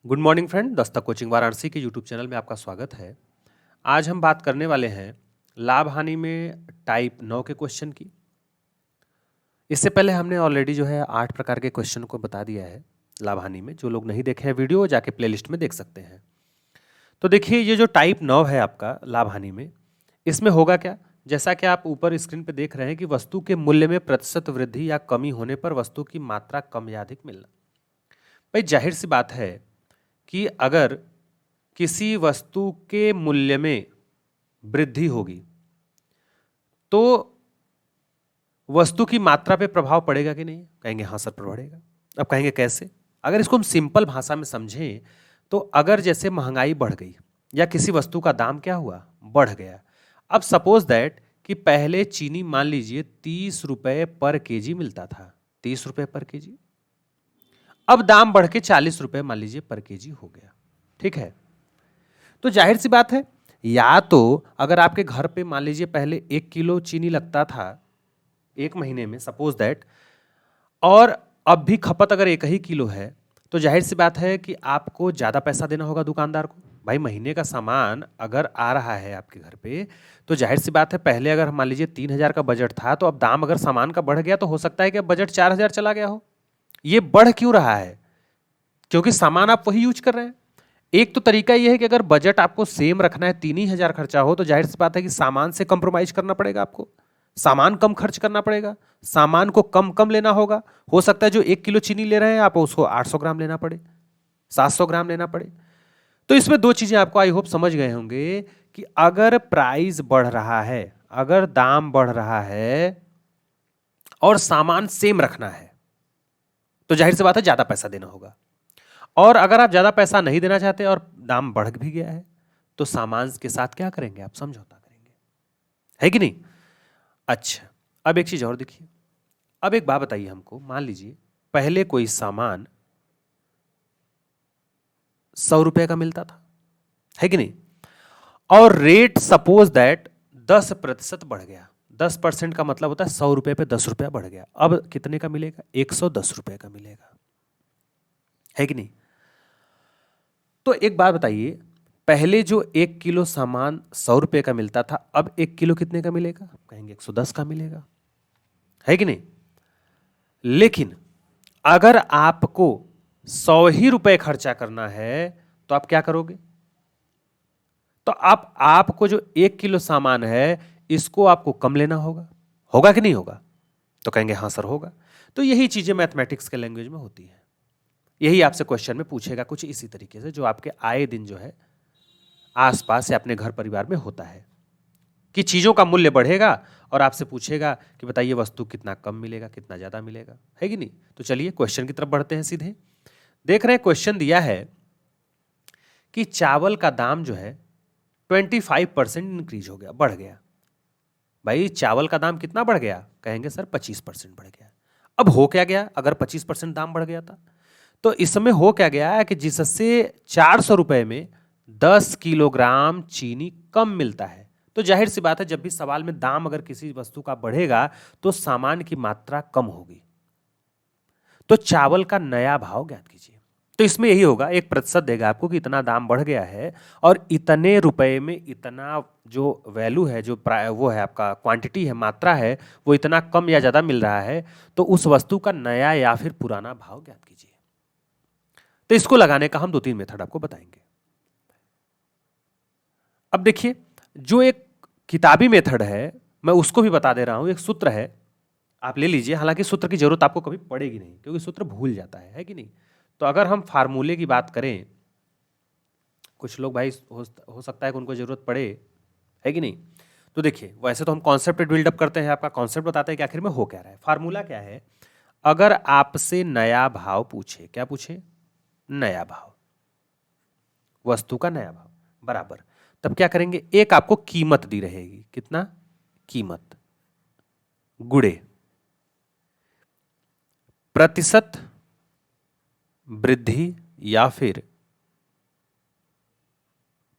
Good morning friend, Dastak coaching Varanasi के YouTube channel में आपका स्वागत है। आज हम बात करने वाले हैं लाभ हानि में टाइप 9 के क्वेश्चन की। इससे पहले हमने ऑलरेडी जो है 8 प्रकार के क्वेश्चन को बता दिया है लाभ हानि में। जो लोग नहीं देखे हैं वीडियो, जाके प्लेलिस्ट में देख सकते हैं। तो देखिए, ये जो टाइप 9 है आपका लाभ हानि में, इसमें होगा क्या? जैसा कि आप ऊपर स्क्रीन पे देख रहे हैं कि वस्तु के मूल्य में प्रतिशत वृद्धि या कमी होने पर वस्तु की मात्रा कम या अधिक मिलना। भाई जाहिर सी बात है कि अगर किसी वस्तु के मूल्य में वृद्धि होगी तो वस्तु की मात्रा पे प्रभाव पड़ेगा कि नहीं? कहेंगे हाँ सर पड़ेगा। अब कहेंगे कैसे? अगर इसको हम सिंपल भाषा में समझें तो अगर जैसे महंगाई बढ़ गई या किसी वस्तु का दाम क्या हुआ, बढ़ गया। अब सपोज दैट कि पहले चीनी मान लीजिए 30 रुपए पर केजी मिलता था, 30 रुपए पर केजी। अब दाम बढ़ के 40 रुपए मान लीजिए पर केजी हो गया। ठीक है, तो जाहिर सी बात है, या तो अगर आपके घर पे मान लीजिए पहले 1 किलो चीनी लगता था एक महीने में, सपोज दैट, और अब भी खपत अगर 1 ही किलो है, तो जाहिर सी बात है कि आपको ज्यादा पैसा देना होगा दुकानदार को। भाई महीने का सामान अगर आ रहा है आपके घर पे, तो जाहिर सी बात है, पहले अगर मान लीजिए 3,000 का बजट था, तो अब दाम अगर सामान का बढ़ गया तो हो सकता है कि अब बजट 4,000 चला गया हो। ये बढ़ क्यों रहा है? क्योंकि सामान आप वही यूज कर रहे हैं। एक तो तरीका यह है कि अगर बजट आपको सेम रखना है, 3,000 खर्चा हो, तो जाहिर सी बात है कि सामान से कॉम्प्रोमाइज करना पड़ेगा आपको। सामान कम खर्च करना पड़ेगा, सामान को कम कम लेना होगा। हो सकता है जो 1 किलो चीनी ले रहे हैं आप, उसको 800 ग्राम लेना पड़े, 700 ग्राम लेना पड़े। तो इसमें दो चीजें आपको आई होप समझ गए होंगे कि अगर प्राइस बढ़ रहा है, अगर दाम बढ़ रहा है और सामान सेम रखना है, तो जाहिर सी बात है ज्यादा पैसा देना होगा। और अगर आप ज्यादा पैसा नहीं देना चाहते और दाम बढ़ भी गया है, तो सामान के साथ क्या करेंगे आप? समझौता करेंगे, है कि नहीं? अच्छा, अब एक चीज और देखिए। अब एक बात बताइए हमको, मान लीजिए पहले कोई सामान 100 रुपए का मिलता था, है कि नहीं, और रेट सपोज दैट 10% बढ़ गया। 10% का मतलब होता है 100 रुपए पे 10 रुपया बढ़ गया। अब कितने का मिलेगा? 110 रुपए का मिलेगा, है कि नहीं? तो एक बात बताइए, पहले जो 1 किलो सामान 100 रुपए का मिलता था, अब 1 किलो कितने का मिलेगा? कहेंगे 110 का मिलेगा, है कि नहीं? लेकिन अगर आपको 100 ही रुपए खर्चा करना है, तो आप क्या करोगे? तो आप आपको जो 1 किलो सामान है, इसको आपको कम लेना होगा। होगा कि नहीं होगा? तो कहेंगे हाँ सर होगा। तो यही चीजें मैथमेटिक्स के लैंग्वेज में होती है। यही आपसे क्वेश्चन में पूछेगा कुछ इसी तरीके से, जो आपके आए दिन जो है आसपास या अपने घर परिवार में होता है कि चीजों का मूल्य बढ़ेगा और आपसे पूछेगा कि बताइए वस्तु कितना कम मिलेगा, कितना ज्यादा मिलेगा, है कि नहीं? तो चलिए क्वेश्चन की तरफ बढ़ते हैं सीधे। देख रहे हैं, क्वेश्चन दिया है कि चावल का दाम जो है 25% इंक्रीज हो गया, बढ़ गया। भाई चावल का दाम कितना बढ़ गया? कहेंगे सर 25% बढ़ गया। अब हो क्या गया अगर 25% दाम बढ़ गया था? तो इसमें हो क्या गया है कि जिससे 400 रुपए में 10 किलोग्राम चीनी कम मिलता है। तो जाहिर सी बात है, जब भी सवाल में दाम अगर किसी वस्तु का बढ़ेगा तो सामान की मात्रा कम होगी। तो चावल का नया भाव ज्ञात कीजिए। तो इसमें यही होगा, 1% देगा आपको कि इतना दाम बढ़ गया है और इतने रुपए में इतना जो वैल्यू है, जो वो है आपका क्वांटिटी है, मात्रा है, वो इतना कम या ज्यादा मिल रहा है। तो उस वस्तु का नया या फिर पुराना भाव ज्ञात कीजिए। तो इसको लगाने का हम 2-3 मेथड आपको बताएंगे। अब देखिए, जो एक किताबी मेथड है, मैं उसको भी बता दे रहा हूं। एक सूत्र है, आप ले लीजिए। हालांकि सूत्र की जरूरत आपको कभी पड़ेगी नहीं, क्योंकि सूत्र भूल जाता है कि नहीं? तो अगर हम फार्मूले की बात करें, कुछ लोग भाई हो सकता है कि उनको जरूरत पड़े, है कि नहीं? तो देखिए, वैसे तो हम कॉन्सेप्ट बिल्डअप करते हैं, आपका कॉन्सेप्ट बताते हैं कि आखिर में हो क्या रहा है। फार्मूला क्या है? अगर आपसे नया भाव पूछे, क्या पूछे? नया भाव, वस्तु का नया भाव, बराबर। तब क्या करेंगे? एक आपको कीमत दी रहेगी, कितना? कीमत गुड़े प्रतिशत वृद्धि या फिर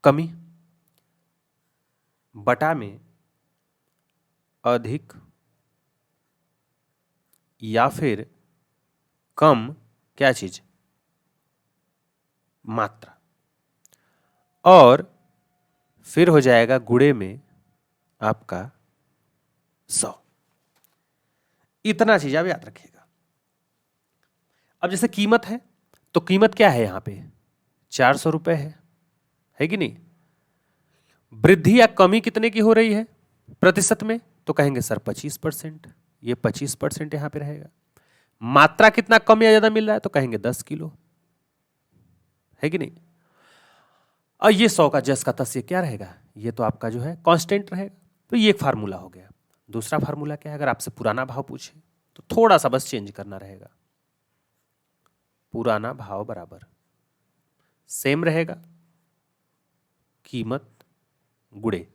कमी बटा में अधिक या फिर कम, क्या चीज? मात्रा, और फिर हो जाएगा गुणे में आपका 100। इतना चीज आप याद रखिएगा। अब जैसे कीमत है, तो कीमत क्या है यहां पे? 400 रुपए है कि नहीं? वृद्धि या कमी कितने की हो रही है प्रतिशत में? तो कहेंगे सर 25%। ये 25% यहां पे रहेगा। मात्रा कितना कम या ज्यादा मिल रहा है? तो कहेंगे 10 किलो, है कि नहीं? और ये 100 का जस का तस ये क्या रहेगा? ये तो आपका जो है कांस्टेंट रहेगा। तो ये एक फार्मूला हो गया। दूसरा फार्मूला क्या है? अगर आपसे पुराना भाव पूछे तो थोड़ा सा बस चेंज करना रहेगा। पुराना भाव बराबर सेम रहेगा, कीमत गुणे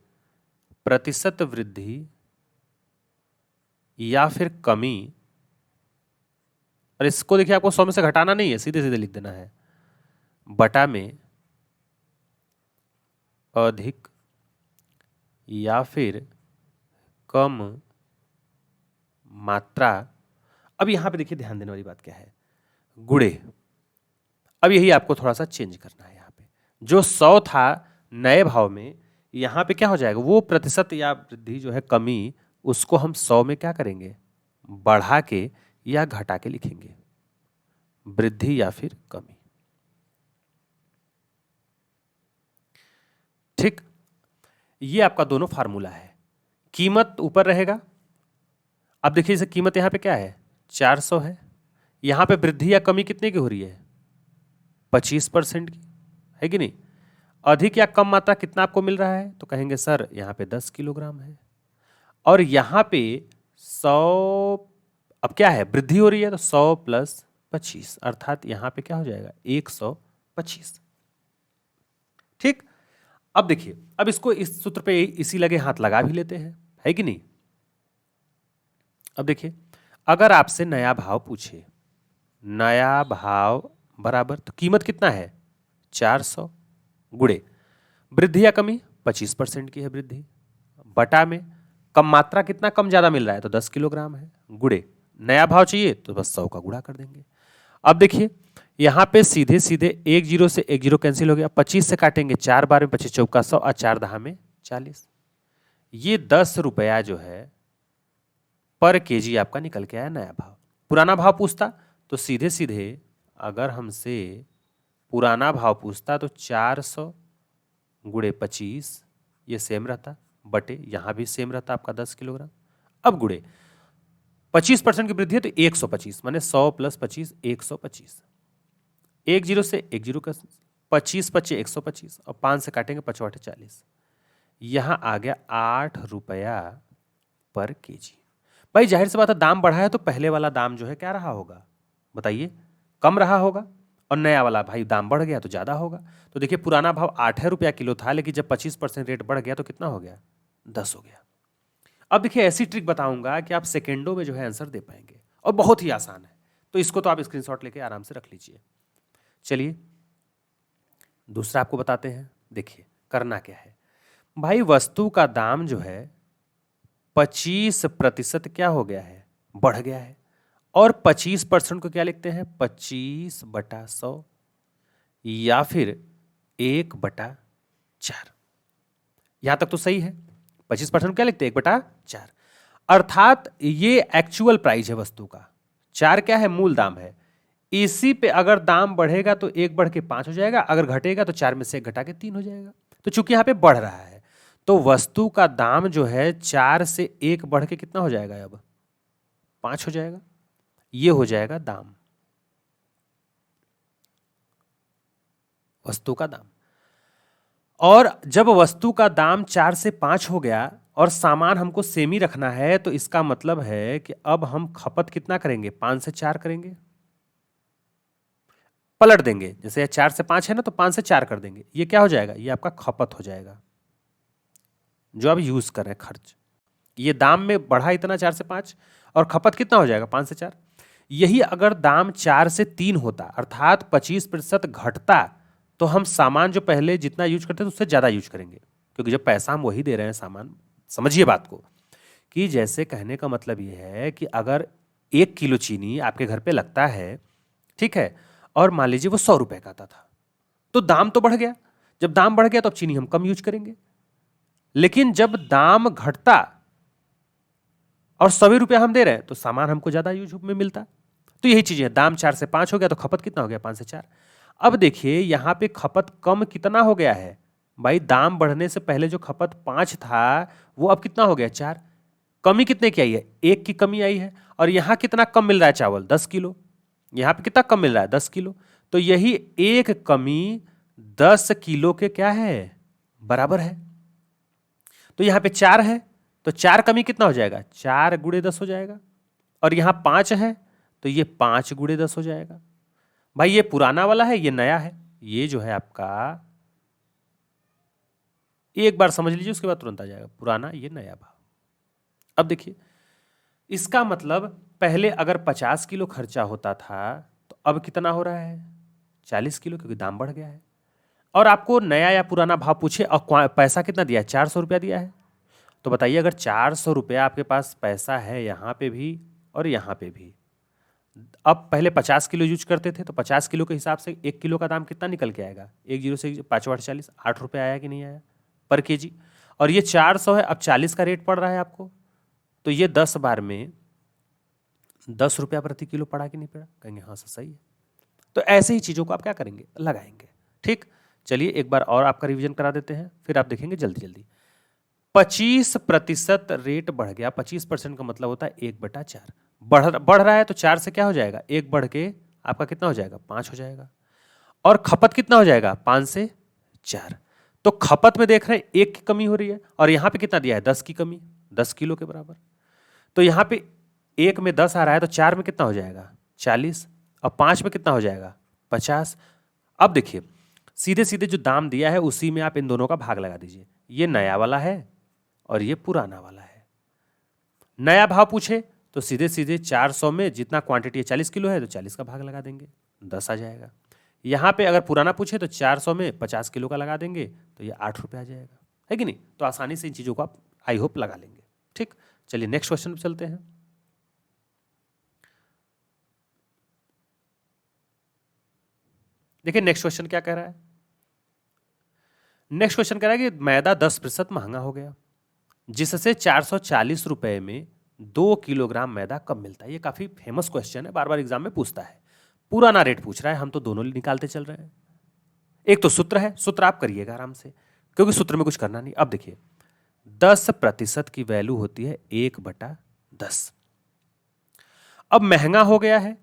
प्रतिशत वृद्धि या फिर कमी, और इसको देखिए आपको 100 में से घटाना नहीं है, सीधे सीधे लिख देना है, बटा में अधिक या फिर कम मात्रा। अब यहां पे देखिए ध्यान देने वाली बात क्या है? गुणे। अब यही आपको थोड़ा सा चेंज करना है। यहां पे जो 100 था नए भाव में, यहां पे क्या हो जाएगा? वो प्रतिशत या वृद्धि जो है कमी, उसको हम 100 में क्या करेंगे? बढ़ा के या घटा के लिखेंगे, वृद्धि या फिर कमी। ठीक, ये आपका दोनों फार्मूला है। कीमत ऊपर रहेगा। अब देखिए इसे कीमत यहां पे क्या है? 400 है। यहां पे वृद्धि या कमी कितने की हो रही है? 25% की, है कि नहीं? अधिक या कम मात्रा कितना आपको मिल रहा है? तो कहेंगे सर यहां पे 10 किलोग्राम है। और यहां पे 100, अब क्या है? वृद्धि हो रही है, तो 100 प्लस 25, अर्थात यहां पे क्या हो जाएगा? 125। ठीक। अब देखिए, अब इसको इस सूत्र पे इसी लगे हाथ लगा भी लेते हैं, है कि नहीं? अब देखिए, अगर आपसे नया भाव पूछे, नया भाव बराबर, तो कीमत कितना है? 400 गुणे वृद्धि या कमी 25% की है वृद्धि, बटा में कम मात्रा कितना कम ज्यादा मिल रहा है? तो 10 किलोग्राम है, गुणे नया भाव चाहिए तो बस 100 का गुणा कर देंगे। अब देखिए यहां पे सीधे सीधे एक जीरो से एक जीरो कैंसिल हो गया, 25 से काटेंगे 4 बार में 25 चौका 100 और 4 दहा में 40। ये 10 रुपया जो है पर केजी आपका निकल के आया नया भाव। पुराना भाव पूछता तो सीधे सीधे अगर हमसे पुराना भाव पूछता तो 400 गुणे 25, ये सेम रहता, बटे यहां भी सेम रहता आपका 10 किलोग्राम। अब गुणे 25% की वृद्धि है तो 125, माने 100 प्लस 25 125। एक जीरो से एक जीरो का 25 25 125 और 5 से काटेंगे 5 8 40। यहां आ गया 8 रुपया पर केजी। भाई जाहिर सी बात है, दाम बढ़ा है तो पहले वाला दाम जो है क्या रहा होगा? बताइए, कम रहा होगा, और नया वाला भाई दाम बढ़ गया तो ज्यादा होगा। तो देखिए पुराना भाव 8 रुपया किलो था, लेकिन जब 25% रेट बढ़ गया तो कितना हो गया? 10 हो गया। अब देखिए ऐसी ट्रिक बताऊंगा कि आप सेकेंडों में जो है आंसर दे पाएंगे, और बहुत ही आसान है। तो इसको तो आप स्क्रीनशॉट लेके आराम से रख लीजिए। चलिए दूसरा आपको बताते हैं। देखिए करना क्या है भाई, वस्तु का दाम जो है 25% क्या हो गया है? बढ़ गया है। और 25% को क्या लिखते हैं? 25/100 या फिर 1/4। यहां तक तो सही है। 25% क्या लिखते हैं? 1/4। अर्थात ये एक्चुअल प्राइस है वस्तु का। 4 क्या है? मूल दाम है। इसी पे अगर दाम बढ़ेगा तो 1 बढ़ के 5 हो जाएगा, अगर घटेगा तो 4 में से 1 घटा के 3 हो जाएगा। तो चूंकि यहां पे बढ़ रहा है तो वस्तु का दाम जो है 4 से 1 बढ़ के कितना हो जाएगा? अब 5 हो जाएगा। ये हो जाएगा दाम, वस्तु का दाम। और जब वस्तु का दाम 4 से 5 हो गया और सामान हमको सेम ही रखना है, तो इसका मतलब है कि अब हम खपत कितना करेंगे? 5 से 4 करेंगे, पलट देंगे। जैसे 4 से 5 है ना, तो 5 से 4 कर देंगे। ये क्या हो जाएगा? ये आपका खपत हो जाएगा, जो आप यूज कर रहे हैं, खर्च। ये दाम में बढ़ा इतना 4 से 5, और खपत कितना हो जाएगा? 5 से 4। यही अगर दाम 4 से 3 होता, अर्थात 25% घटता, तो हम सामान जो पहले जितना यूज करते थे उससे ज्यादा यूज करेंगे, क्योंकि जब पैसा हम वही दे रहे हैं सामान। समझिए बात को, कि जैसे कहने का मतलब यह है कि अगर 1 किलो चीनी आपके घर पे लगता है, ठीक है, और मान लीजिए वो 100 रुपए का आता था, तो दाम तो बढ़ गया, जब दाम बढ़ गया तो अब चीनी हम कम यूज करेंगे। लेकिन जब दाम घटता और 100 रुपया हम दे रहे हैं तो सामान हमको ज्यादा यूज में मिलता। तो यही चीज है, दाम 4 से 5 हो गया तो खपत कितना हो गया, 5 से 4। अब देखिए यहां पे खपत कम कितना हो गया है भाई, दाम बढ़ने से पहले जो खपत 5 था वो अब कितना हो गया, 4। कमी कितने की आई है, 1 की कमी आई है। और यहां कितना कम मिल रहा है चावल, 10 किलो। यहां पे कितना कम मिल रहा है, 10 किलो। तो यही एक कमी 10 किलो के क्या है, बराबर है। तो यहां पे 4 है तो 4 कमी कितना हो जाएगा, 4 गुणे 10 हो जाएगा। और यहां 5 है तो ये 5 गुणे 10 हो जाएगा। भाई ये पुराना वाला है, ये नया है। ये जो है आपका, एक बार समझ लीजिए उसके बाद तुरंत आ जाएगा, पुराना ये नया भाव। अब देखिए इसका मतलब पहले अगर 50 किलो खर्चा होता था तो अब कितना हो रहा है, 40 किलो, क्योंकि दाम बढ़ गया है। और आपको नया या पुराना भाव पूछे और पैसा कितना दिया है, 400 रुपया दिया है। तो बताइए अगर 400 रुपया आपके पास पैसा है यहाँ पे भी और यहाँ पे भी, अब पहले 50 किलो यूज करते थे तो 50 किलो के हिसाब से 1 किलो का दाम कितना निकल के आएगा, 1 जीरो से 5 8 40, 8 रुपये आया कि नहीं आया पर केजी। और ये 400 है, अब 40 का रेट पड़ रहा है आपको, तो ये 10 बार में 10 रुपया प्रति किलो पड़ा कि नहीं पड़ा, कहेंगे हाँ सर सही है। तो ऐसे ही चीज़ों को आप क्या करेंगे, लगाएंगे। ठीक, चलिए एक बार और आपका रिवीजन करा देते हैं, फिर आप देखेंगे जल्दी जल्दी। 25% रेट बढ़ गया, 25% का मतलब होता है 1/4। बढ़ रहा है तो 4 से क्या हो जाएगा, 1 बढ़ के आपका कितना हो जाएगा, 5 हो जाएगा। और खपत कितना हो जाएगा, 5 से 4। तो खपत में देख रहे हैं 1 की कमी हो रही है, और यहां पे कितना दिया है, 10 की कमी, 10 किलो के बराबर। तो यहां पे 1 में 10 आ रहा है तो 4 में कितना हो जाएगा, 40। और 5 में कितना हो जाएगा, 50। अब देखिए सीधे सीधे जो दाम दिया है उसी में आप इन दोनों का भाग लगा दीजिए। ये नया वाला है और ये पुराना वाला है। नया भाव पूछे तो सीधे सीधे 400 में जितना क्वांटिटी है 40 किलो है तो 40 का भाग लगा देंगे, 10 आ जाएगा। यहां पे अगर पुराना पूछे तो 400 में 50 किलो का लगा देंगे तो ये 8 रुपये आ जाएगा, है कि नहीं। तो आसानी से इन चीजों को आप आई होप लगा लेंगे। ठीक, चलिए नेक्स्ट क्वेश्चन पे चलते हैं। देखिए नेक्स्ट क्वेश्चन क्या कह रहा है। नेक्स्ट क्वेश्चन कह रहा है कि मैदा 10% महंगा हो गया, जिससे 440 रुपए में 2 किलोग्राम मैदा कम मिलता है। ये काफी फेमस क्वेश्चन है, बार बार एग्जाम में पूछता है। पुराना रेट पूछ रहा है, हम तो दोनों निकालते चल रहे हैं। एक तो सूत्र है, सूत्र आप करिएगा आराम से, क्योंकि सूत्र में कुछ करना नहीं। अब देखिए 10% की वैल्यू होती है 1/10। अब महंगा हो गया है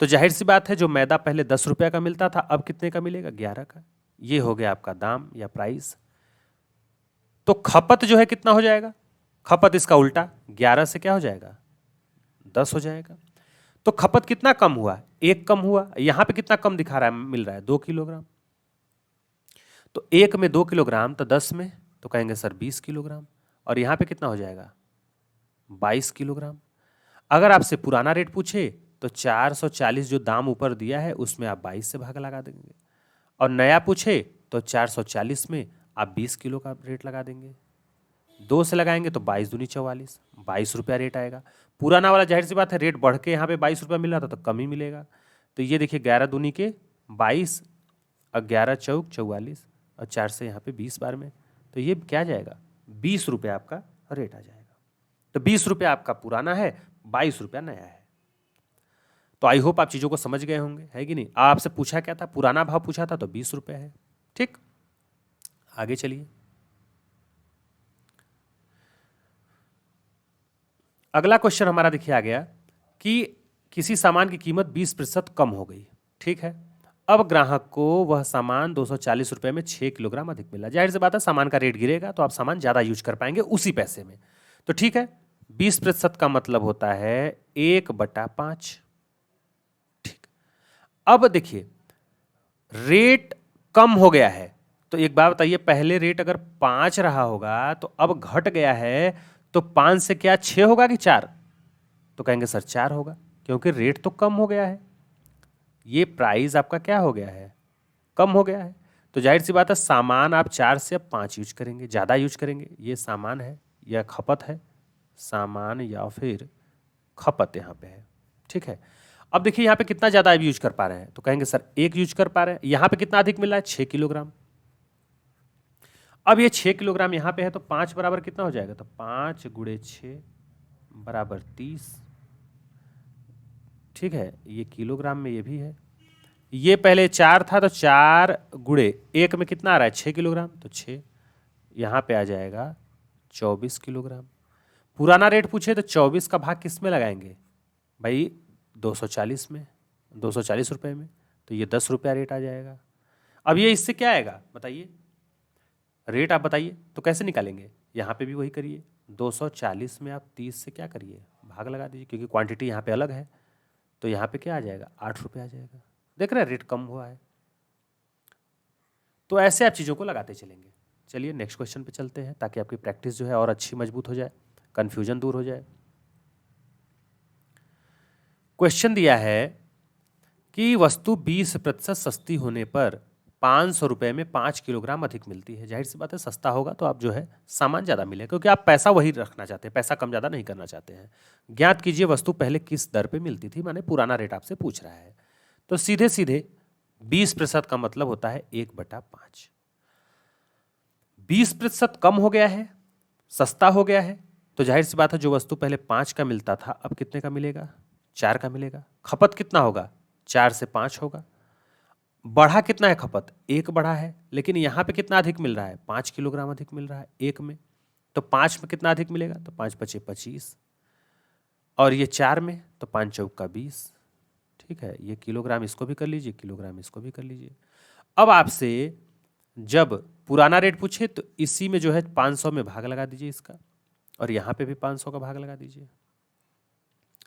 तो जाहिर सी बात है जो मैदा पहले 10 रुपया का मिलता था अब कितने का मिलेगा, 11 का। ये हो गया आपका दाम या प्राइस। तो खपत जो है कितना हो जाएगा, खपत इसका उल्टा, 11 से क्या हो जाएगा, 10 हो जाएगा। तो खपत कितना कम हुआ, 1 कम हुआ। यहां पे कितना कम दिखा रहा है, मिल रहा है 2 किलोग्राम। तो 1 में 2 किलोग्राम तो 10 में तो कहेंगे सर 20 किलोग्राम। और यहां पे कितना हो जाएगा, 22 किलोग्राम। अगर आपसे पुराना रेट पूछे तो 440 जो दाम ऊपर दिया है उसमें आप 22 से भाग लगा देंगे, और नया पूछे तो 440 में आप 20 किलो का रेट लगा देंगे। 2 से लगाएंगे तो 22 दूनी 44, 22 रुपया रेट आएगा। पुराना वाला जाहिर सी बात है रेट बढ़ के यहाँ पे 22 रुपया मिल रहा था तो कम ही मिलेगा। तो ये देखिए 11 दूनी के 22 और 11 चौक 44 और 4 से यहाँ पे 20 बार में, तो ये क्या जाएगा, 20 रुपया आपका रेट आ जाएगा। तो 20 रुपया आपका पुराना है, 22 रुपया नया है। तो आई होप आप चीज़ों को समझ गए होंगे, है कि नहीं। आपसे पूछा क्या था, पुराना भाव पूछा था तो 20 रुपये है। ठीक, आगे चलिए। अगला क्वेश्चन हमारा देखिए आ गया कि किसी सामान की कीमत 20% कम हो गई। ठीक है, अब ग्राहक को वह सामान 240 रुपये में 6 किलोग्राम अधिक मिला। जाहिर सी बात है सामान का रेट गिरेगा तो आप सामान ज़्यादा यूज कर पाएंगे उसी पैसे में। तो ठीक है, 20% का मतलब होता है 1/5। ठीक, अब देखिए रेट कम हो गया है तो एक बात बताइए, पहले रेट अगर 5 रहा होगा तो अब घट गया है तो 5 से क्या 6 होगा कि 4, तो कहेंगे सर 4 होगा, क्योंकि रेट तो कम हो गया है। ये प्राइस आपका क्या हो गया है, कम हो गया है। तो जाहिर सी बात है सामान आप 4 से अब 5 यूज करेंगे, ज़्यादा यूज करेंगे। ये सामान है या खपत है, सामान या फिर खपत यहाँ पे है। ठीक है, अब देखिए यहाँ पे कितना ज़्यादा अब यूज कर पा रहे हैं, तो कहेंगे सर 1 यूज कर पा रहे हैं। यहाँ पे कितना अधिक मिल रहा है, 6 किलोग्राम। अब ये 6 किलोग्राम यहाँ पे है तो 5 बराबर कितना हो जाएगा, तो 5 गुणे 6 बराबर 30। ठीक है, ये किलोग्राम में ये भी है। ये पहले 4 था तो 4 गुणे 1 में कितना आ रहा है, 6 किलोग्राम, तो 6 यहाँ पे आ जाएगा 24 किलोग्राम। पुराना रेट पूछे तो 24 का भाग किस में लगाएंगे भाई, 240 में, 240 रुपये में, तो ये 10 रुपया रेट आ जाएगा। अब ये इससे क्या आएगा बताइए, रेट आप बताइए तो कैसे निकालेंगे, यहाँ पे भी वही करिए, 240 में आप 30 से क्या करिए, भाग लगा दीजिए, क्योंकि क्वांटिटी यहाँ पे अलग है, तो यहाँ पे क्या आ जाएगा, 8 रुपये आ जाएगा। देख रहे हैं रेट कम हुआ है। तो ऐसे आप चीज़ों को लगाते चलेंगे। चलिए नेक्स्ट क्वेश्चन पे चलते हैं, ताकि आपकी प्रैक्टिस जो है और अच्छी मजबूत हो जाए, कन्फ्यूजन दूर हो जाए। क्वेश्चन दिया है कि वस्तु 20% सस्ती होने पर 500 रुपये में 5 किलोग्राम अधिक मिलती है। जाहिर सी बात है, सस्ता होगा तो आप जो है सामान ज़्यादा मिलेगा, क्योंकि आप पैसा वही रखना चाहते हैं, पैसा कम ज़्यादा नहीं करना चाहते हैं। ज्ञात कीजिए वस्तु पहले किस दर पे मिलती थी, माने पुराना रेट आपसे पूछ रहा है। तो सीधे सीधे 20% का मतलब होता है 1/5। 20% कम हो गया है, सस्ता हो गया है, तो जाहिर सी बात है जो वस्तु पहले 5 का मिलता था अब कितने का मिलेगा, 4 का मिलेगा। खपत कितना होगा, 4 से 5 होगा। बढ़ा कितना है खपत, 1 बढ़ा है, लेकिन यहाँ पे कितना अधिक मिल रहा है, 5 किलोग्राम अधिक मिल रहा है 1 में, तो 5 में कितना अधिक मिलेगा, तो 5 पचे 25, और ये 4 में तो 5 चौका 20। ठीक है, ये किलोग्राम इसको भी कर लीजिए, किलोग्राम इसको भी कर लीजिए। अब आपसे जब पुराना रेट पूछे तो इसी में जो है 500 में भाग लगा दीजिए इसका, और यहाँ पे भी 500 का भाग लगा दीजिए,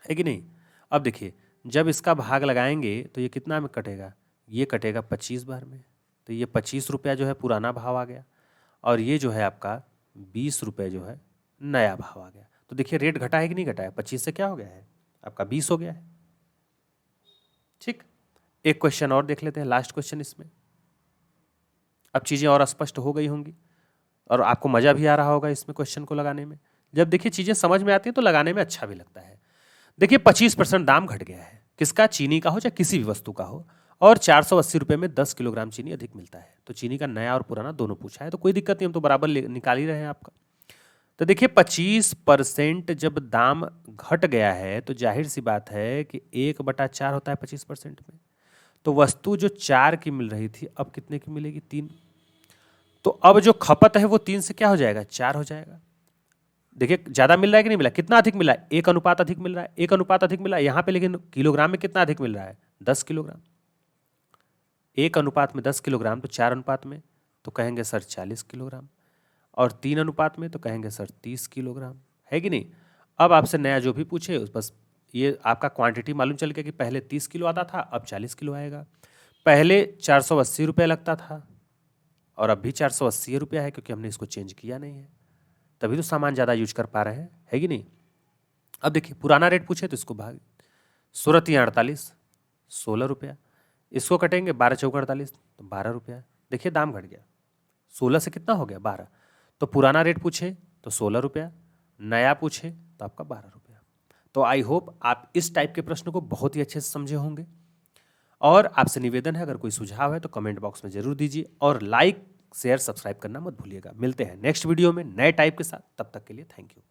है कि नहीं। अब देखिए जब इसका भाग लगाएंगे तो ये कितना में कटेगा, ये कटेगा 25 बार में, तो ये 25 रुपया जो है पुराना भाव आ गया, और ये जो है आपका 20 रुपये जो है नया भाव आ गया। तो देखिए रेट घटा है कि नहीं घटा है, 25 से क्या हो गया है आपका 20 हो गया है। ठीक, एक क्वेश्चन और देख लेते हैं, लास्ट क्वेश्चन इसमें। अब चीज़ें और स्पष्ट हो गई होंगी और आपको मज़ा भी आ रहा होगा इसमें क्वेश्चन को लगाने में। जब देखिए चीज़ें समझ में आती हैं तो लगाने में अच्छा भी लगता है। देखिए 25% दाम घट गया है, किसका, चीनी का हो चाहे किसी भी वस्तु का हो, और 480 रुपये में 10 किलोग्राम चीनी अधिक मिलता है। तो चीनी का नया और पुराना दोनों पूछा है, तो कोई दिक्कत नहीं, हम तो बराबर निकाल ही रहे हैं आपका। तो देखिए 25% जब दाम घट गया है तो जाहिर सी बात है कि 1/4 होता है 25% में, तो वस्तु जो 4 की मिल रही थी अब कितने की मिलेगी, 3। तो अब जो खपत है वो 3 से क्या हो जाएगा, 4 हो जाएगा। देखिए ज्यादा मिल रहा है कि नहीं मिला, कितना अधिक मिला है, 1 अनुपात अधिक मिल रहा है, 1 अनुपात अधिक मिला है यहाँ पे, लेकिन किलोग्राम में कितना अधिक मिल रहा है, 10 किलोग्राम। 1 अनुपात में 10 किलोग्राम, तो 4 अनुपात में तो कहेंगे सर 40 किलोग्राम, और 3 अनुपात में तो कहेंगे सर 30 किलोग्राम, है कि नहीं। अब आपसे नया जो भी पूछे उस बस ये आपका क्वांटिटी मालूम चल गया कि पहले 30 किलो आता था अब 40 किलो आएगा। पहले 480 रुपये लगता था और अब भी 480 रुपया है, क्योंकि हमने इसको चेंज किया नहीं है, तभी तो सामान ज़्यादा यूज कर पा रहे हैं, है कि नहीं। अब देखिए पुराना रेट पूछे तो इसको भाग 16×48 16 रुपया, इसको कटेंगे 12×4=48 तो 12 रुपया। देखिए दाम घट गया, 16 से कितना हो गया 12, तो पुराना रेट पूछे तो 16 रुपया, नया पूछे तो आपका 12 रुपया। तो आई होप आप इस टाइप के प्रश्न को बहुत ही अच्छे से समझे होंगे, और आपसे निवेदन है अगर कोई सुझाव है तो कमेंट बॉक्स में जरूर दीजिए, और लाइक शेयर सब्सक्राइब करना मत भूलिएगा। मिलते हैं नेक्स्ट वीडियो में नए टाइप के साथ, तब तक के लिए थैंक यू।